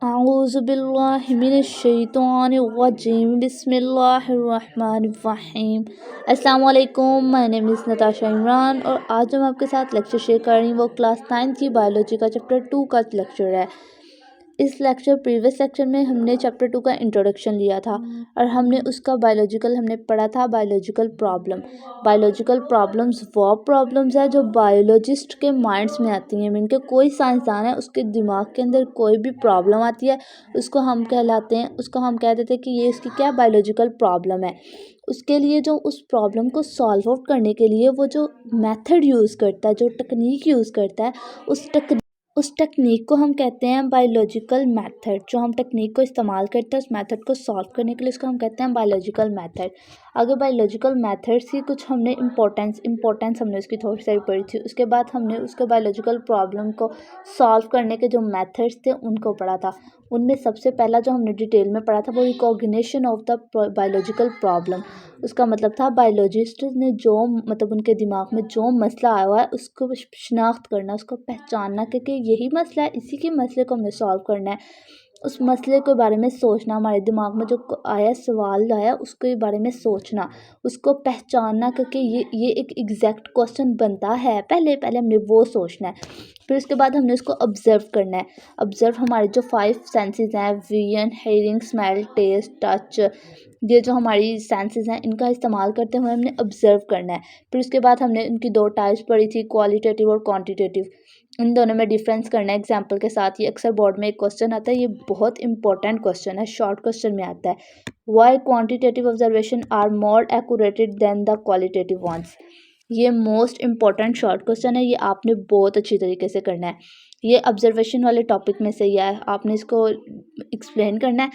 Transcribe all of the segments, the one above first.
आऊज़ुबिल्लाहि मिनश्शैतानिर्रजीम बिस्मिल्लाहिर्रहमानिर्रहीम। अस्सलाम वालेकुम, my name is Natasha Imran और आज हम आपके साथ लेक्चर शेयर कर रही हूँ। वो क्लास 9 की बायोलॉजी का चैप्टर 2 का लेक्चर है। इस प्रीवियस लेक्चर में हमने चैप्टर 2 का इंट्रोडक्शन लिया था और हमने उसका हमने पढ़ा था बायोलॉजिकल प्रॉब्लम। बायोलॉजिकल प्रॉब्लम्स वो प्रॉब्लम्स है जो बायोलॉजिस्ट के माइंड्स में आती हैं। मीन के कोई साइंसदान है, उसके दिमाग के अंदर कोई भी प्रॉब्लम आती है, उसको हम कह देते हैं कि ये इसकी क्या बायोलॉजिकल प्रॉब्लम है। उसके लिए जो उस प्रॉब्लम को सॉल्व आउट करने के लिए वो जो मेथड यूज़ करता है, जो टेक्निक यूज़ करता है, उस टेक्निक को हम कहते हैं बायोलॉजिकल मेथड। जो हम टेक्निक को इस्तेमाल करते हैं उस मेथड को सॉल्व करने के लिए, उसको हम कहते हैं बायोलॉजिकल मेथड। आगे बायोलॉजिकल मेथड्स की कुछ हमने इम्पोर्टेंस हमने उसकी थोड़ी सारी पढ़ी थी। उसके बाद हमने उसके बायोलॉजिकल प्रॉब्लम को सॉल्व करने के जो मेथड्स थे उनको पढ़ा था। उनमें सबसे पहला जो हमने डिटेल में पढ़ा था वो recognition of the biological problem. उसका मतलब था बायोलॉजिस्ट ने जो उनके दिमाग में जो मसला आया हुआ है उसको शनाख्त करना, उसको पहचानना कि यही मसला है, इसी के मसले को हमने सॉल्व करना है। उस मसले के बारे में सोचना, हमारे दिमाग में जो आया सवाल आया उसके बारे में सोचना, उसको पहचानना क्योंकि ये एक एग्जैक्ट क्वेश्चन बनता है। पहले हमने वो सोचना है। फिर उसके बाद हमने उसको ऑब्ज़र्व करना है। ऑब्ज़र्व हमारे जो 5 सेंसेस हैं, vision, hearing, smell, taste, touch, ये जो हमारी सेंसेस हैं इनका इस्तेमाल करते हुए हमने ऑब्ज़र्व करना है। फिर उसके बाद हमने इनकी 2 टाइप्स पढ़ी थी, क्वालिटेटिव और क्वांटिटेटिव। इन दोनों में डिफरेंस करना है एग्जाम्पल के साथ। ये अक्सर बोर्ड में एक क्वेश्चन आता है, ये बहुत इंपॉर्टेंट क्वेश्चन है, शॉर्ट क्वेश्चन में आता है। Why quantitative observation are more accurated than the qualitative ones. ये मोस्ट इंपॉर्टेंट शॉर्ट क्वेश्चन है, ये आपने बहुत अच्छी तरीके से करना है। ये ऑब्जर्वेशन वाले टॉपिक में से ही है, आपने इसको एक्सप्लेन करना है।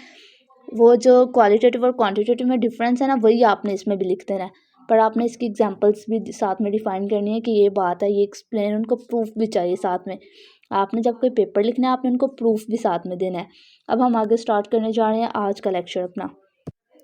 वो जो क्वालिटेटिव और क्वांटिटेटिव में डिफरेंस है ना, वही आपने इसमें भी लिख देना है। पर आपने इसकी एग्जांपल्स भी साथ में डिफाइन करनी है कि ये बात है, ये एक्सप्लेन, उनको प्रूफ भी चाहिए साथ में। आपने जब कोई पेपर लिखना है आपने उनको प्रूफ भी साथ में देना है। अब हम आगे स्टार्ट करने जा रहे हैं आज का लेक्चर अपना।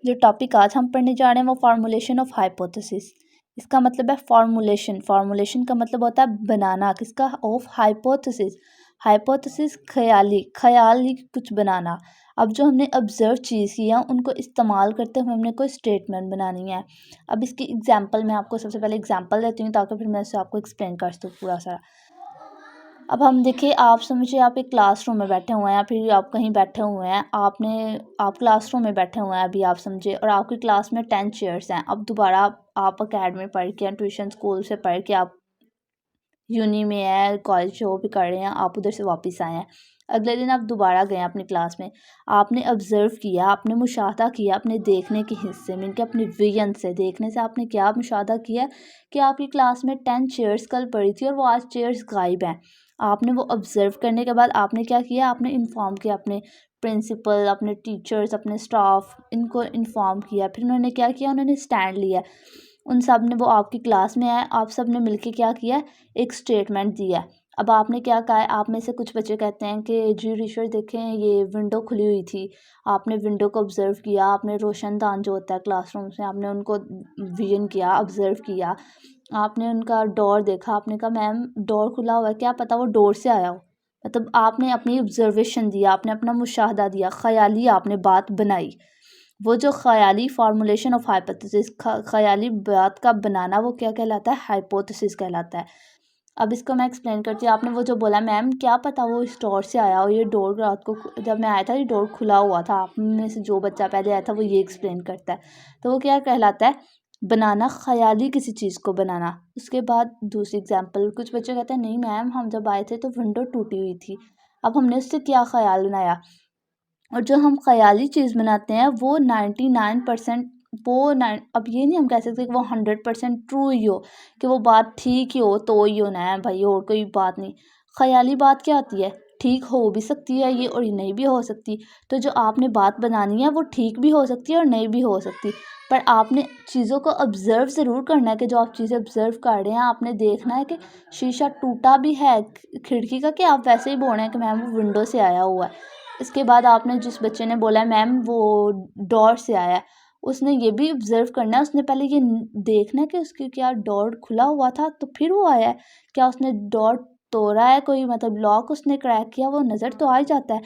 जो टॉपिक आज हम पढ़ने जा रहे हैं वो फार्मूलेशन ऑफ हाइपोथेसिस। इसका मतलब है फार्मूलेशन का मतलब होता है बनाना, किसका, ऑफ हाइपोथेसिस। हाइपोथेसिस ख्याली कुछ बनाना। अब जो हमने ऑब्जर्व चीज़ की है उनको इस्तेमाल करते हुए हमने कोई स्टेटमेंट बनानी है। अब इसकी एग्जांपल मैं आपको सबसे पहले एग्जांपल देती हूँ ताकि फिर मैं इसे आपको एक्सप्लेन कर दूँ पूरा सारा। अब हम देखिए, आप समझिए आप एक क्लासरूम में बैठे हुए हैं या फिर आप कहीं बैठे हुए हैं, आप क्लासरूम में बैठे हुए हैं अभी आप समझिए, और आपकी क्लास में 10 चेयर्स हैं। अब दोबारा आप अकेडमी पढ़ के, ट्यूशन स्कूल से पढ़ के आप यूनी में है, कॉलेज जो भी कर रहे हैं, आप उधर से वापस आए हैं। अगले दिन आप दोबारा गए अपनी क्लास में, आपने ऑब्ज़र्व किया, आपने मुशाहदा किया अपने देखने के हिस्से में, इनके अपने विजन से देखने से आपने क्या मुशाहदा किया कि आपकी क्लास में 10 चेयर्स कल पड़ी थी और वो आज चेयर्स गायब हैं। आपने वो ऑब्ज़र्व करने के बाद आपने क्या किया, आपने इन्फॉर्म किया अपने प्रिंसिपल, अपने टीचर्स, अपने स्टाफ, इनको इन्फॉर्म किया। फिर उन्होंने क्या किया, उन्होंने स्टैंड लिया। उन सब ने, वो आपकी क्लास में आए, आप सब ने मिलके क्या किया, एक स्टेटमेंट दिया। अब आपने क्या कहा है, आप में से कुछ बच्चे कहते हैं कि जी ऋषि देखें ये विंडो खुली हुई थी। आपने विंडो को ऑब्ज़र्व किया, आपने रोशनदान जो होता है क्लासरूम से, आपने उनको विजन किया, ऑब्ज़र्व किया। आपने उनका डोर देखा, आपने कहा मैम डोर खुला हुआ है, क्या पता वो डोर से आया हो। मतलब आपने अपनी ऑब्जर्वेशन दिया, आपने अपना मुशाहदा दिया, ख्याली आपने बात बनाई। वो जो ख्याली फार्मूलेशन ऑफ हाइपोथेसिस, ख्याली बात का बनाना, वो क्या कहलाता है, हाइपोथेसिस कहलाता है। अब इसको मैं एक्सप्लेन करती हूँ। आपने वो जो बोला मैम क्या पता वो इस डोर से आया हो, ये डोर रात को जब मैं आया था ये डोर खुला हुआ था। आप में से जो बच्चा पहले आया था वो ये एक्सप्लेन करता है, तो वो क्या कहलाता है, बनाना, ख्याली किसी चीज़ को बनाना। उसके बाद दूसरी एग्जांपल, कुछ बच्चे कहते हैं नहीं मैम हम जब आए थे तो विंडो टूटी हुई थी। अब हमने उससे क्या ख्याल बनाया, और जो हम ख्याली चीज़ बनाते हैं वो 99% अब ये नहीं हम कह सकते कि वो 100% ट्रू ही हो, कि वो बात ठीक ही हो तो ही होना है भाई, और कोई बात नहीं। ख्याली बात क्या होती है, ठीक हो भी सकती है ये और ये नहीं भी हो सकती। तो जो आपने बात बनानी है वो ठीक भी हो सकती है और नहीं भी हो सकती, पर आपने चीज़ों को ऑब्ज़र्व ज़रूर करना है कि जो आप चीज़ें ऑब्ज़र्व कर रहे हैं आपने देखना है कि शीशा टूटा भी है खिड़की का, कि आप वैसे ही बोल रहे हैं कि मैम वो विंडो से आया हुआ है। इसके बाद आपने जिस बच्चे ने बोला है मैम वो डोर से आया है, उसने ये भी ऑब्ज़र्व करना है, उसने पहले ये देखना है कि उसकी क्या डोर खुला हुआ था तो फिर वो आया है, क्या उसने डोर तोड़ा है, कोई मतलब लॉक उसने क्रैक किया, वो नज़र तो आ ही जाता है।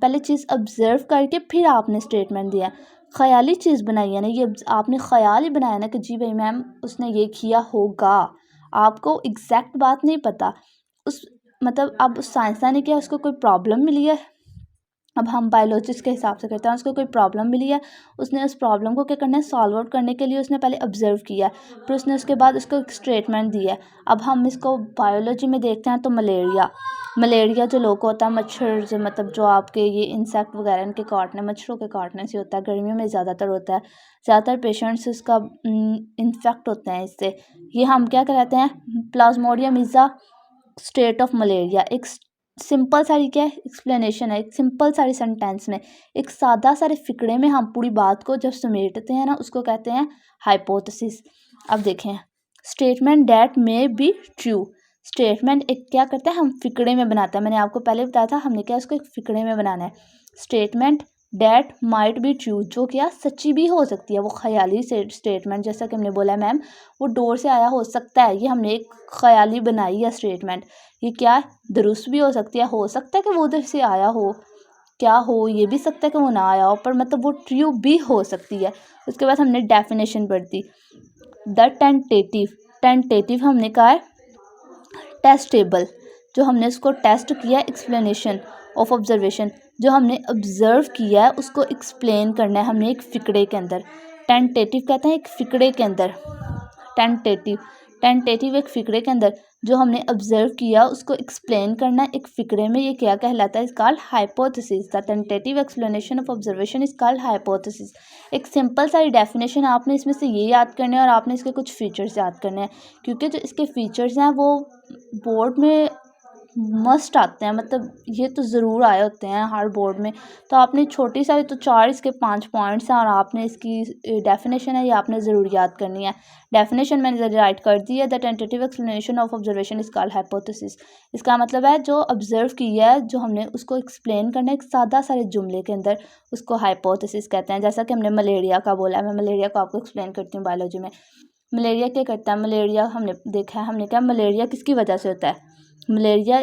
पहले चीज़ ऑब्ज़र्व करके फिर आपने स्टेटमेंट दिया। ख़याली चीज़ बनाई है ना, ये आपने ख़याल ही बनाया ना कि जी भाई मैम उसने ये किया होगा, आपको एग्जैक्ट बात नहीं पता। उस मतलब अब उस साइंसदान ने किया, उसको कोई प्रॉब्लम मिली है, अब हम बायोलॉजिस्ट के हिसाब से करते हैं, उसको कोई प्रॉब्लम मिली है, उसने उस प्रॉब्लम को क्या करना है, सॉल्व आउट करने के लिए उसने पहले ऑब्जर्व किया, फिर उसने उसके बाद उसको एक स्टेटमेंट दिया है। अब हम इसको बायोलॉजी में देखते हैं तो मलेरिया जो लोग को होता है, मच्छर जो मतलब जो आपके ये इंसेक्ट वगैरह इनके काटने, मच्छरों के काटने से होता है, गर्मियों में ज़्यादातर होता है, ज़्यादातर पेशेंट्स उसका इन्फेक्ट होते हैं इससे। ये हम क्या कहते हैं, Plasmodium is a state of malaria. एक सिंपल सारी क्या है एक्सप्लेनेशन है, एक सिंपल सारी सेंटेंस में, एक सादा सारे फिक्रे में हम पूरी बात को जब समेटते हैं ना, उसको कहते हैं हाइपोथेसिस। अब देखें, statement that may be true. Statement एक क्या करता है, हम फिक्रे में बनाते हैं। मैंने आपको पहले बताया था हमने क्या उसको एक फिक्रे में बनाना है। Statement that might be true, जो क्या सच्ची भी हो सकती है, वो ख्याली स्टेटमेंट, जैसा कि हमने बोला है मैम वो डोर से आया हो सकता है, ये हमने एक ख्याली बनाई है स्टेटमेंट। ये क्या है, दुरुस्त भी हो सकता है कि वो उधर से आया हो, क्या हो ये भी सकता है कि वो ना आया हो, पर मतलब वो ट्रू भी हो सकती है। उसके बाद हमने डेफिनेशन पढ़ दी। द टेंटेटिव हमने कहा है टेस्टेबल, जो हमने उसको टेस्ट किया, एक्सप्लेनेशन ऑफ ऑब्जर्वेशन, जो हमने ऑब्जर्व किया है उसको एक्सप्लेन करना है हमने एक फिक्रे के अंदर। टेंटेटिव कहते हैं एक फिक्रे के अंदर, टेंटेटिव एक फिक्रे के अंदर जो हमने ऑब्जर्व किया उसको एक्सप्लेन करना है एक फिक्रे में, ये क्या कहलाता है, is called hypothesis. The tentative explanation of observation is called hypothesis. एक सिंपल सारी डेफिनेशन आपने इसमें से ये याद करने हैं और आपने इसके कुछ फीचर्स याद करने हैं, क्योंकि जो इसके फीचर्स हैं वो बोर्ड में मस्ट आते हैं, मतलब ये तो ज़रूर आए होते हैं हर बोर्ड में। तो आपने छोटी सारी तो 4 इसके 5 पॉइंट्स हैं और आपने इसकी डेफिनेशन है ये आपने ज़रूर याद करनी है। डेफिनेशन मैंने राइट कर दी है, the tentative explanation of observation is called hypothesis. इसका मतलब है जो ऑब्जर्व किया है, जो हमने उसको एक्सप्लेन करना है एक सादा सारे जुमले के अंदर, उसको हाइपोथेसिस कहते हैं। जैसा कि हमने मलेरिया का बोला है, मैं मलेरिया को आपको एक्सप्लेन करती हूँ बायोलॉजी में। मलेरिया क्या करता है, मलेरिया हमने देखा है, हमने कहा मलेरिया किसकी वजह से होता है, malaria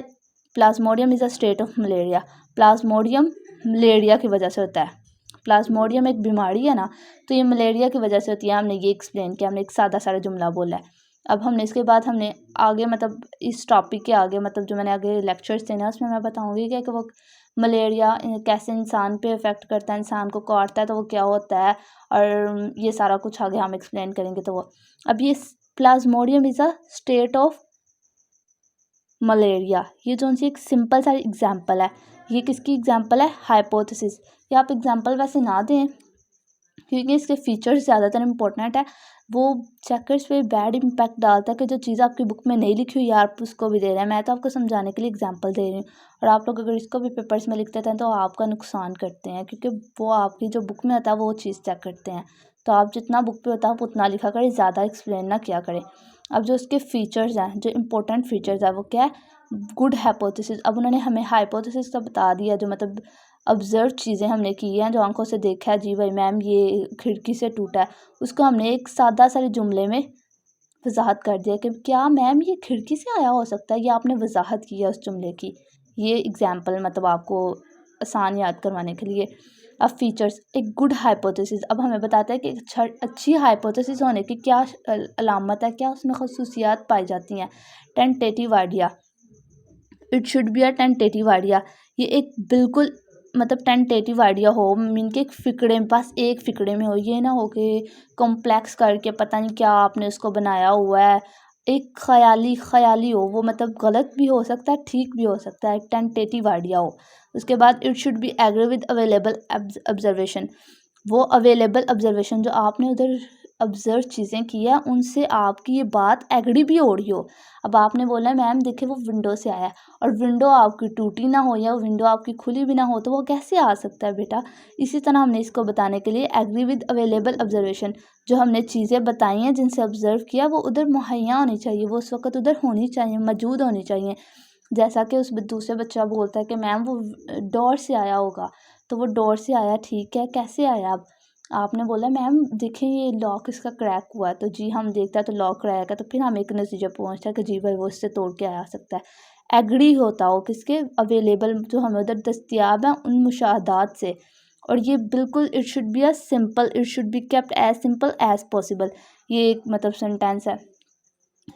Plasmodium is a state of malaria, Plasmodium malaria की वजह से होता है। प्लाज्मोडियम एक बीमारी है ना, तो ये मलेरिया की वजह से होती है। हमने ये एक्सप्लेन किया, हमने एक सादा सारा जुमला बोला है। अब हमने इसके बाद हमने आगे मतलब इस टॉपिक के आगे मतलब जो मैंने आगे लेक्चर्स थे ना उसमें मैं बताऊँगी कि वो मलेरिया कैसे इंसान पे इफ़ेक्ट करता है, इंसान को काटता है तो वो क्या होता है, और ये सारा कुछ आगे हम एक्सप्लेन करेंगे। तो वो अब ये Plasmodium is a state of malaria, ये जो सी एक सिंपल सा एग्जांपल है, ये किसकी एग्जांपल है, हाइपोथेसिस। ये आप एग्जांपल वैसे ना दें क्योंकि इसके फीचर्स ज़्यादातर इंपॉर्टेंट है, वो चेकर्स पे बैड इम्पैक्ट डालता है कि जो चीज़ आपकी बुक में नहीं लिखी हुई है आप उसको भी दे रहे हैं। मैं तो आपको समझाने के लिए एग्जांपल दे रही हूँ, और आप लोग अगर इसको भी पेपर्स में लिख देते हैं तो आपका नुकसान करते हैं, क्योंकि वो आपकी जो बुक में होता है वो चीज़ चेक करते हैं। तो आप जितना बुक पे होता है आप उतना लिखा करें, ज़्यादा एक्सप्लेन ना किया करें। अब जो उसके फीचर्स हैं, जो इंपॉर्टेंट फीचर्स है वो क्या है, गुड हाइपोथेसिस। अब उन्होंने हमें हाइपोथेसिस का बता दिया, जो मतलब ऑब्जर्व चीज़ें हमने की हैं, जो आंखों से देखा है, जी भाई मैम ये खिड़की से टूटा है, उसको हमने एक सादा सारे जुमले में वजाहत कर दिया कि क्या मैम ये खिड़की से आया हो सकता है, ये आपने वजाहत की है उस जुमले की। ये एग्जाम्पल मतलब आपको आसान याद करवाने के लिए। अब फीचर्स, एक गुड हाइपोथेसिस, अब हमें बताता है कि अच्छी हाइपोथेसिस होने की क्या अलामत है, क्या उसमें खसूसियात पाई जाती हैं। Tentative idea, it should be a tentative idea, ये एक बिल्कुल मतलब टेंटेटिव आइडिया हो, मीन के एक फिक्रे में, पास एक फिक्रे में हो, ये ना हो कि कॉम्प्लेक्स करके पता नहीं क्या आपने उसको बनाया हुआ है। एक ख्याली हो, वो मतलब गलत भी हो सकता है ठीक भी हो सकता है, टेंटेटिव आइडिया हो। उसके बाद it should be agree with available observation, वो अवेलेबल ऑब्जर्वेशन जो आपने उधर ऑब्जर्व चीज़ें की है उनसे आपकी ये बात एग्री भी हो रही हो। अब आपने बोला है मैम देखिए वो विंडो से आया है, और विंडो आपकी टूटी ना हो या विंडो आपकी खुली भी ना हो, तो वो कैसे आ सकता है बेटा। इसी तरह हमने इसको बताने के लिए एग्री विद अवेलेबल ऑब्जर्वेशन, जो हमने चीज़ें बताई हैं जिनसे ऑब्जर्व किया वो उधर मुहैया होनी चाहिए, वो उस वक्त उधर होनी चाहिए, मौजूद होनी चाहिए। जैसा कि उस दूसरे बच्चा बोलता है कि मैम वो डोर से आया होगा, तो वो डोर से आया ठीक है, कैसे आया। अब आपने बोला मैम देखिए ये लॉक इसका क्रैक हुआ है, तो जी हम देखते हैं तो लॉक क्रैक है, तो फिर हम एक नतीजे पहुंचते हैं कि जी भाई वो इससे तोड़ के आ सकता है। एग्री होता हो, किसके अवेलेबल जो हमें उधर दस्तियाब हैं उन मुशाहदात से। और ये बिल्कुल it should be a simple, it should be kept as simple as possible. ये एक मतलब सेंटेंस है,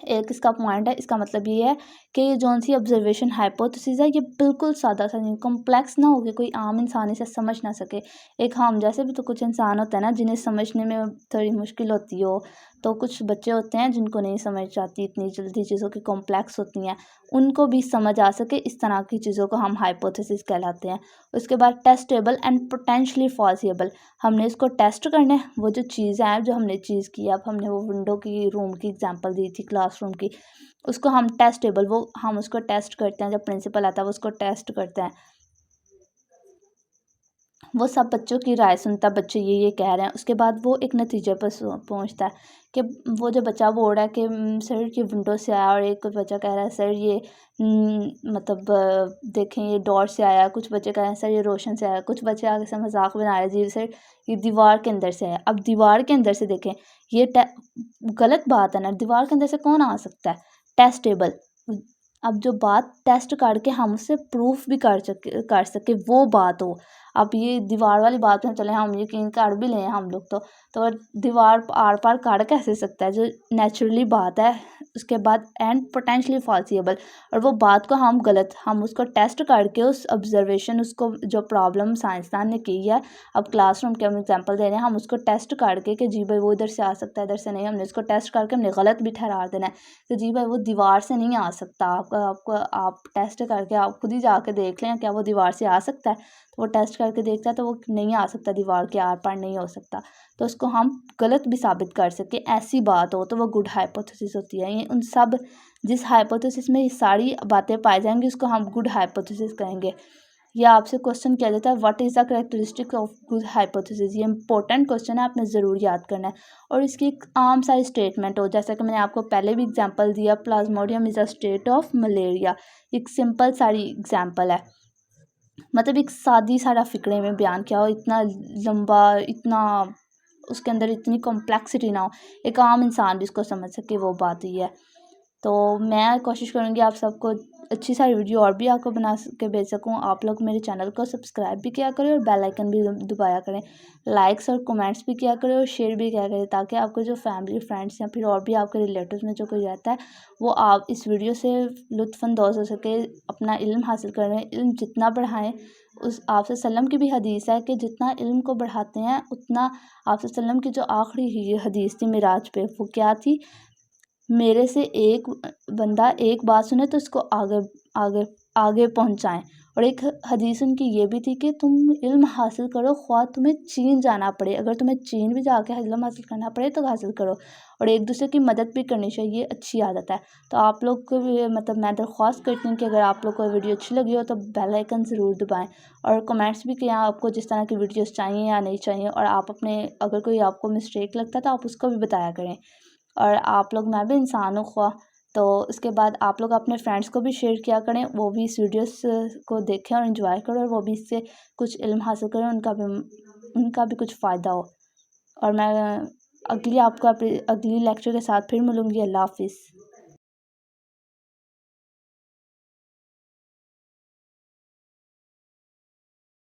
एक इसका पॉइंट है। इसका मतलब ये है कि ये जौन सी ऑब्जर्वेशन हाइपोथेसिस है ये बिल्कुल सादा सा नहीं, कॉम्प्लेक्स ना हो कि कोई आम इंसान इसे समझ ना सके। एक हम जैसे भी तो कुछ इंसान होता है ना जिन्हें समझने में थोड़ी मुश्किल होती हो, तो कुछ बच्चे होते हैं जिनको नहीं समझ आती इतनी जल्दी चीज़ों की, कॉम्प्लेक्स होती हैं, उनको भी समझ आ सके, इस तरह की चीज़ों को हम हाइपोथेसिस कहलाते हैं। उसके बाद टेस्टेबल एंड पोटेंशली फॉल्सिएबल, हमने इसको टेस्ट करना है। वो जो चीज़ है जो हमने चीज़ की, अब हमने वो विंडो की रूम की एग्जांपल दी थी क्लासरूम की, उसको हम टेस्टेबल, वो हम उसको टेस्ट करते हैं, जब प्रिंसिपल आता है वो उसको टेस्ट करते हैं, वो सब बच्चों की राय सुनता, बच्चे ये कह रहे हैं, उसके बाद वो एक नतीजे पर पहुंचता है कि वो जो बच्चा बोल रहा है कि सर ये विंडो से आया, और एक बच्चा कह रहा है सर ये मतलब देखें ये डोर से आया, कुछ बच्चे कह रहे हैं सर ये रोशन से आया, कुछ बच्चे आगे से मजाक बना रहे हैं जी सर ये दीवार के अंदर से आया। अब दीवार के अंदर से देखें, ये गलत बात है ना, दीवार के अंदर से कौन आ सकता है, टेस्टेबल। अब जो बात टेस्ट करके हम उससे प्रूफ भी कर सके वो बात हो। अब ये दीवार वाली बात में चले हम यकीन कर भी लें हम लोग, तो दीवार आर पार काट कैसे सकता है, जो नेचुरली बात है। उसके बाद एंड पोटेंशली फॉल्सिएबल, और वो बात को हम गलत, हम उसको टेस्ट करके उस ऑब्जर्वेशन, उसको जो प्रॉब्लम साइंसदान ने की है, अब क्लासरूम के हम एग्जांपल दे रहे हैं, हम उसको टेस्ट करके कि जी भाई वो इधर से आ सकता है, इधर से नहीं, हमने उसको टेस्ट करके हमने गलत भी ठहरा देना है कि जी भाई वो दीवार से नहीं आ सकता। आपको आप टेस्ट करके आप खुद ही जाके देख लें क्या वो दीवार से आ सकता है, तो वो टेस्ट करके देखता है तो वो नहीं आ सकता, दीवार के आर पार नहीं हो सकता, तो उसको हम गलत भी साबित कर सके, ऐसी बात हो तो वो गुड हाइपोथेसिस होती है। ये उन सब जिस हाइपोथेसिस में ये सारी बातें पाई जाएंगी उसको हम गुड हाइपोथेसिस कहेंगे। या आपसे क्वेश्चन किया जाता है what is the characteristic of good hypothesis, ये इंपॉर्टेंट क्वेश्चन है, आपने ज़रूर याद करना है। और इसकी एक आम सा स्टेटमेंट हो, जैसा कि मैंने आपको पहले भी एग्जांपल दिया, Plasmodium is a state of malaria, एक सिंपल सारी एग्जांपल है, मतलब एक सादी सारा फिक्रे में बयान किया हो, इतना लंबा, इतना उसके अंदर इतनी कॉम्प्लेक्सिटी ना हो, एक आम इंसान भी इसको समझ सके, वो बात ही है। तो मैं कोशिश करूँगी आप सबको अच्छी सारी वीडियो और भी आपको बना के भेज सकूँ। आप लोग मेरे चैनल को सब्सक्राइब भी किया करें और बेल आइकन भी दबाया करें, लाइक्स और कमेंट्स भी किया करें और शेयर भी किया करें, ताकि आपको जो फैमिली फ्रेंड्स या फिर और भी आपके रिलेटिव्स में जो कोई रहता है वो आप इस वीडियो से लुत्फ़अंदोज़ हो सके, अपना इल्म हासिल करें, इल्म जितना बढ़ाएँ। उस आप सल्लम की भी हदीस है कि जितना इल्म को बढ़ाते हैं उतना, आप सल्लम की जो आखिरी हदीस थी मिराज पे, वो क्या थी, मेरे से एक बंदा एक बात सुने तो उसको आगे आगे आगे पहुंचाएं। और एक हदीस उनकी ये भी थी कि तुम इल्म हासिल करो ख्वाह तुम्हें चीन जाना पड़े, अगर तुम्हें चीन भी जाके इल्म हासिल करना पड़े तो हासिल करो, और एक दूसरे की मदद भी करनी चाहिए, अच्छी आदत है। तो आप लोग को भी मतलब मैं दरख्वास्त करती हूँ कि अगर आप लोग को वीडियो अच्छी लगी हो तो बेल आइकन ज़रूर दबाएं, और कमेंट्स भी किया आपको जिस तरह की वीडियोस चाहिए या नहीं चाहिए, और आप अपने अगर कोई आपको मिस्टेक लगता है तो आप उसको भी बताया करें। और आप लोग, मैं भी इंसान हूँ ख्वाह, तो उसके बाद आप लोग अपने फ्रेंड्स को भी शेयर किया करें, वो भी इस वीडियोस को देखें और एंजॉय करें, और वो भी इससे कुछ इल्म हासिल करें, उनका भी कुछ फ़ायदा हो। और मैं अगली लेक्चर के साथ फिर मिलूँगी। अल्लाह हाफिज़।